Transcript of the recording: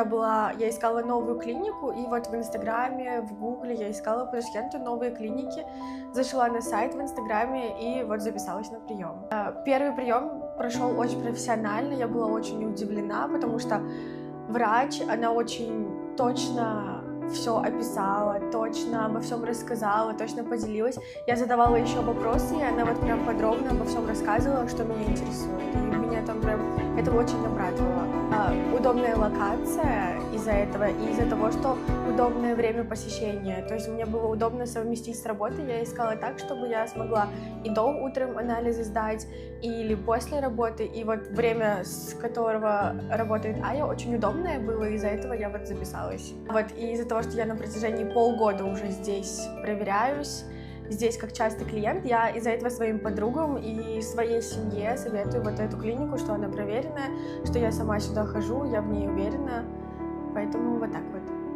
я искала новую клинику, и вот в Инстаграме, в Гугле я искала по Ташкенту новые клиники, зашла на сайт в Инстаграме и вот записалась на прием. Первый прием прошел очень профессионально, я была очень удивлена, потому что врач, она очень точно все описала, точно обо всем рассказала, точно поделилась. Я задавала еще вопросы, и она вот прям подробно обо всем рассказывала, что меня интересует. И меня там прям это очень обрадовало. Удобная локация из-за этого, и из-за того, что удобное время посещения. То есть мне было удобно совместить с работой. Я искала так, чтобы я смогла и до утром анализы сдать, или после работы. И вот время, с которого работает Ая, очень удобное было, из-за этого я вот записалась. Вот, и из-за того, что я на протяжении полгода уже здесь проверяюсь, здесь как частый клиент, я из-за этого своим подругам и своей семье советую вот эту клинику, что она проверенная, что я сама сюда хожу, я в ней уверена, поэтому вот так вот.